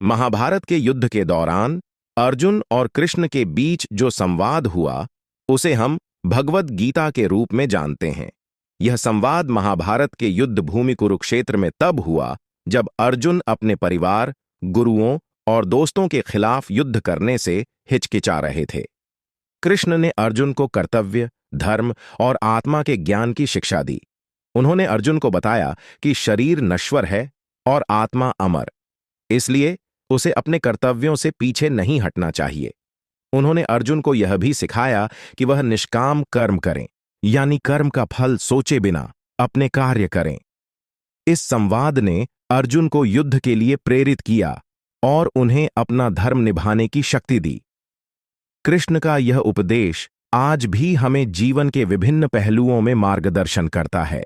महाभारत के युद्ध के दौरान अर्जुन और कृष्ण के बीच जो संवाद हुआ, उसे हम भगवद गीता के रूप में जानते हैं। यह संवाद महाभारत के युद्ध भूमि कुरुक्षेत्र में तब हुआ जब अर्जुन अपने परिवार, गुरुओं और दोस्तों के खिलाफ युद्ध करने से हिचकिचा रहे थे। कृष्ण ने अर्जुन को कर्तव्य, धर्म और आत्मा के ज्ञान की शिक्षा दी। उन्होंने अर्जुन को बताया कि शरीर नश्वर है और आत्मा अमर, इसलिए उसे अपने कर्तव्यों से पीछे नहीं हटना चाहिए। उन्होंने अर्जुन को यह भी सिखाया कि वह निष्काम कर्म करें, यानी कर्म का फल सोचे बिना अपने कार्य करें। इस संवाद ने अर्जुन को युद्ध के लिए प्रेरित किया और उन्हें अपना धर्म निभाने की शक्ति दी। कृष्ण का यह उपदेश आज भी हमें जीवन के विभिन्न पहलुओं में मार्गदर्शन करता है।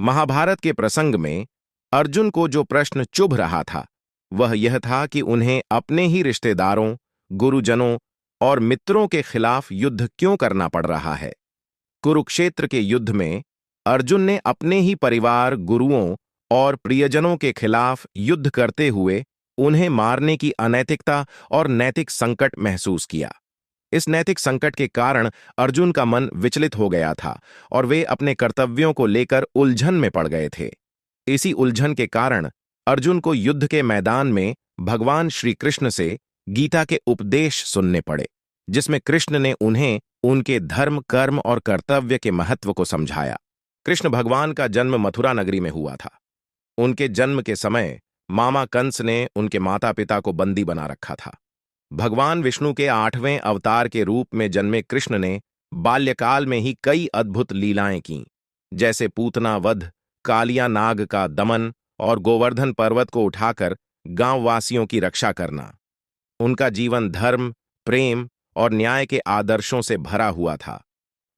महाभारत के प्रसंग में अर्जुन को जो प्रश्न चुभ रहा था, वह यह था कि उन्हें अपने ही रिश्तेदारों, गुरुजनों और मित्रों के खिलाफ युद्ध क्यों करना पड़ रहा है। कुरुक्षेत्र के युद्ध में अर्जुन ने अपने ही परिवार, गुरुओं और प्रियजनों के खिलाफ युद्ध करते हुए उन्हें मारने की अनैतिकता और नैतिक संकट महसूस किया। इस नैतिक संकट के कारण अर्जुन का मन विचलित हो गया था और वे अपने कर्तव्यों को लेकर उलझन में पड़ गए थे। इसी उलझन के कारण अर्जुन को युद्ध के मैदान में भगवान श्री कृष्ण से गीता के उपदेश सुनने पड़े, जिसमें कृष्ण ने उन्हें उनके धर्म, कर्म और कर्तव्य के महत्व को समझाया। कृष्ण भगवान का जन्म मथुरा नगरी में हुआ था। उनके जन्म के समय मामा कंस ने उनके माता पिता को बंदी बना रखा था। भगवान विष्णु के 8वें अवतार के रूप में जन्मे कृष्ण ने बाल्यकाल में ही कई अद्भुत लीलाएं की, जैसे पूतना वध, कालिया नाग का दमन और गोवर्धन पर्वत को उठाकर गांववासियों की रक्षा करना। उनका जीवन धर्म, प्रेम और न्याय के आदर्शों से भरा हुआ था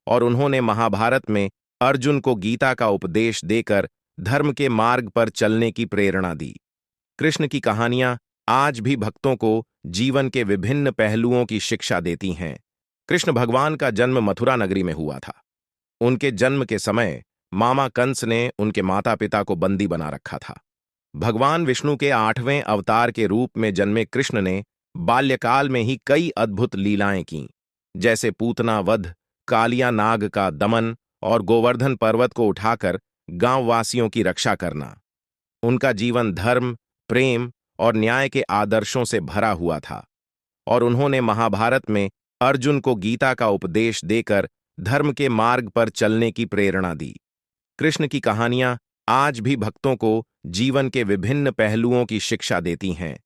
और उन्होंने महाभारत में अर्जुन को गीता का उपदेश देकर धर्म के मार्ग पर चलने की प्रेरणा दी। कृष्ण की कहानियां आज भी भक्तों को जीवन के विभिन्न पहलुओं की शिक्षा देती हैं। कृष्ण भगवान का जन्म मथुरा नगरी में हुआ था। उनके जन्म के समय मामा कंस ने उनके माता पिता को बंदी बना रखा था। भगवान विष्णु के 8वें अवतार के रूप में जन्मे कृष्ण ने बाल्यकाल में ही कई अद्भुत लीलाएं की, जैसे पूतना वध, कालिया नाग का दमन और गोवर्धन पर्वत को उठाकर गांववासियों की रक्षा करना। उनका जीवन धर्म, प्रेम और न्याय के आदर्शों से भरा हुआ था और उन्होंने महाभारत में अर्जुन को गीता का उपदेश देकर धर्म के मार्ग पर चलने की प्रेरणा दी। कृष्ण की कहानियां आज भी भक्तों को जीवन के विभिन्न पहलुओं की शिक्षा देती हैं।